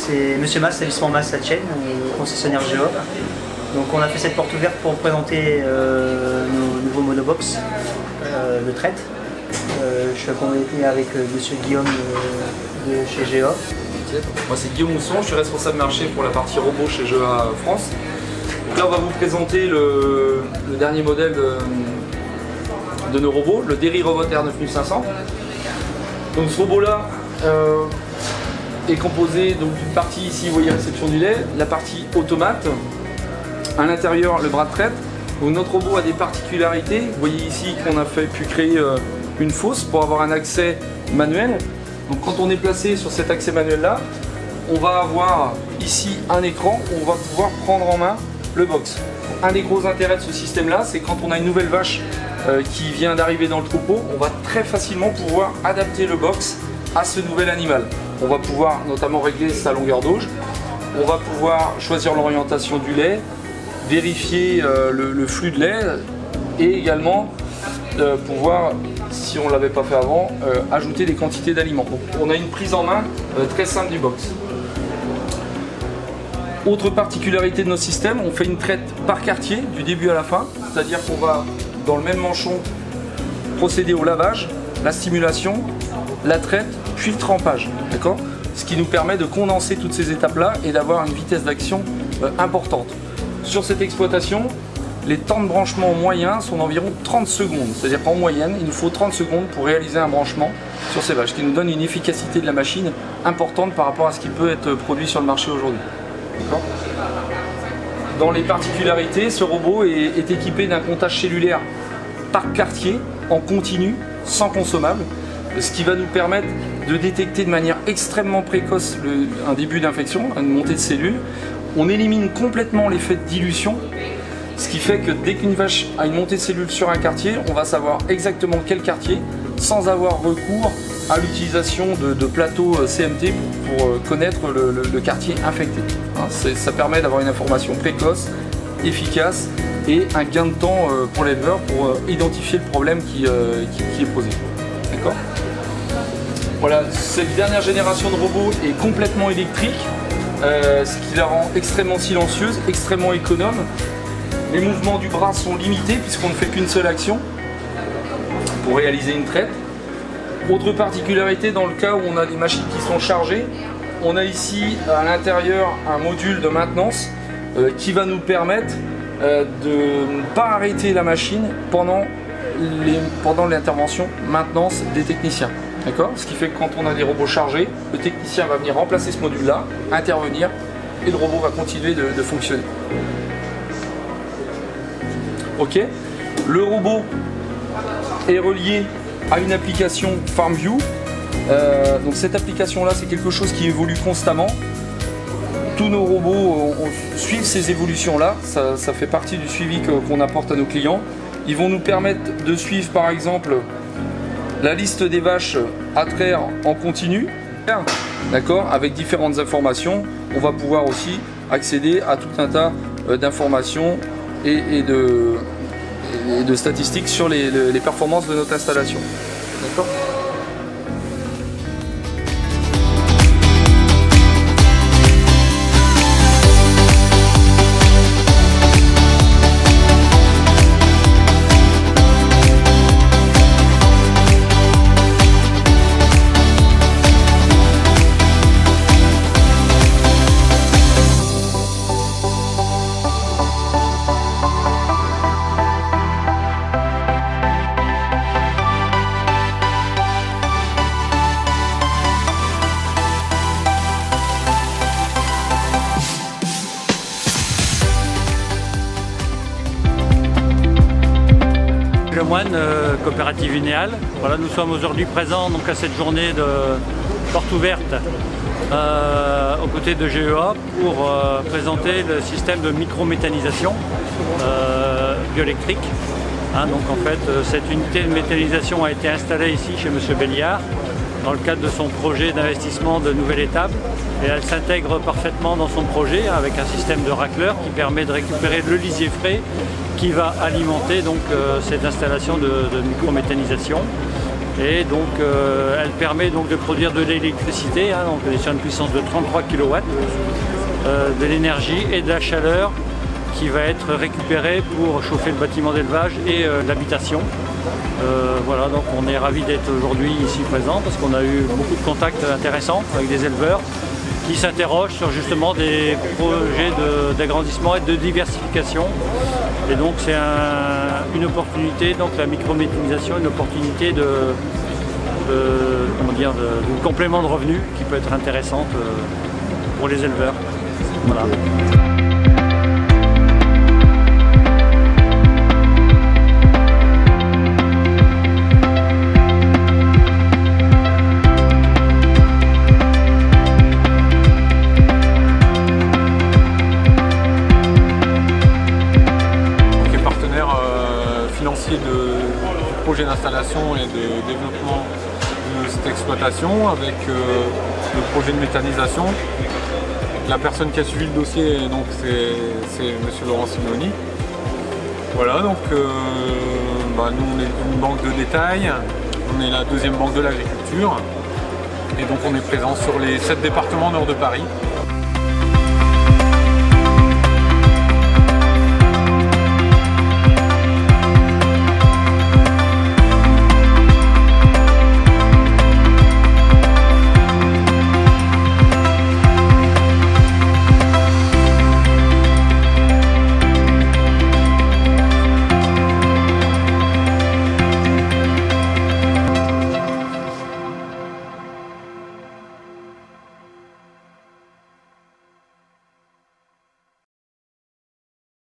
c'est Monsieur Mas, établissement Mas à Chêne, concessionnaire Géo. Donc on a fait cette porte ouverte pour présenter nos nouveaux monobox de traite. Je suis accompagné avec Monsieur Guillaume de chez Géo. Moi c'est Guillaume Mousson, je suis responsable marché pour la partie robot chez GEA France. Donc là on va vous présenter le dernier modèle de nos robots, le Derry Robot R9500. Donc ce robot là est composé d'une partie ici, vous voyez réception du lait, la partie automate, à l'intérieur le bras de traite. Donc notre robot a des particularités, vous voyez ici qu'on a pu créer une fosse pour avoir un accès manuel. Donc quand on est placé sur cet accès manuel là, on va avoir ici un écran où on va pouvoir prendre en main le box. Donc, un des gros intérêts de ce système là, c'est quand on a une nouvelle vache qui vient d'arriver dans le troupeau, on va très facilement pouvoir adapter le box à ce nouvel animal. On va pouvoir notamment régler sa longueur d'auge, on va pouvoir choisir l'orientation du lait, vérifier le flux de lait et également pouvoir, si on ne l'avait pas fait avant, ajouter des quantités d'aliments. Donc on a une prise en main très simple du box. Autre particularité de nos systèmes, on fait une traite par quartier du début à la fin, c'est-à-dire qu'on va dans le même manchon procéder au lavage, la stimulation, la traite, puis le trempage. D'accord ? Ce qui nous permet de condenser toutes ces étapes-là et d'avoir une vitesse d'action importante. Sur cette exploitation, les temps de branchement moyens sont d'environ 30 secondes. C'est-à-dire qu'en moyenne, il nous faut 30 secondes pour réaliser un branchement sur ces vaches, ce qui nous donne une efficacité de la machine importante par rapport à ce qui peut être produit sur le marché aujourd'hui. Dans les particularités, ce robot est équipé d'un comptage cellulaire par quartier, en continu, sans consommable, ce qui va nous permettre de détecter de manière extrêmement précoce un début d'infection, une montée de cellules. On élimine complètement l'effet de dilution, ce qui fait que dès qu'une vache a une montée de cellules sur un quartier, on va savoir exactement quel quartier, sans avoir recours à l'utilisation de plateaux CMT pour connaître le quartier infecté. Ça permet d'avoir une information précoce, efficace et un gain de temps pour l'éleveur pour identifier le problème qui est posé. D'accord ? Voilà, cette dernière génération de robots est complètement électrique, ce qui la rend extrêmement silencieuse, extrêmement économe. Les mouvements du bras sont limités puisqu'on ne fait qu'une seule action pour réaliser une traite. Autre particularité, dans le cas où on a des machines qui sont chargées, on a ici à l'intérieur un module de maintenance qui va nous permettre de ne pas arrêter la machine pendant l'intervention maintenance des techniciens. D'accord ? Ce qui fait que quand on a des robots chargés, le technicien va venir remplacer ce module-là, intervenir et le robot va continuer de fonctionner. Ok ? Le robot est relié à une application FarmView. Donc cette application-là, c'est quelque chose qui évolue constamment. Tous nos robots suivent ces évolutions-là. Ça fait partie du suivi qu'on apporte à nos clients. Ils vont nous permettre de suivre par exemple la liste des vaches à traire en continu, d'accord, avec différentes informations. On va pouvoir aussi accéder à tout un tas d'informations et de statistiques sur les performances de notre installation. D'accord ? Lemoine, coopérative Unéal. Voilà, nous sommes aujourd'hui présents donc, à cette journée de porte ouverte aux côtés de GEA pour présenter le système de micro-méthanisation bioélectrique. Donc en fait, cette unité de méthanisation a été installée ici chez M. Béliard dans le cadre de son projet d'investissement de nouvelle étape et elle s'intègre parfaitement dans son projet avec un système de racleur qui permet de récupérer le lisier frais qui va alimenter donc cette installation de micro-méthanisation. Et donc elle permet donc de produire de l'électricité, hein, donc elle est sur une puissance de 33 kW, de l'énergie et de la chaleur qui va être récupérée pour chauffer le bâtiment d'élevage et l'habitation. Voilà, donc on est ravis d'être aujourd'hui ici présent parce qu'on a eu beaucoup de contacts intéressants avec des éleveurs qui s'interrogent sur justement des projets d'agrandissement et de diversification. Et donc c'est une opportunité, donc la microméthanisation, une opportunité de complément de revenus qui peut être intéressante pour les éleveurs. Voilà. Financier du projet d'installation et de développement de cette exploitation avec le projet de méthanisation. La personne qui a suivi le dossier, c'est M. Laurent Simeoni. Voilà, donc nous on est une banque de détail, on est la deuxième banque de l'agriculture et donc on est présent sur les 7 départements nord de Paris.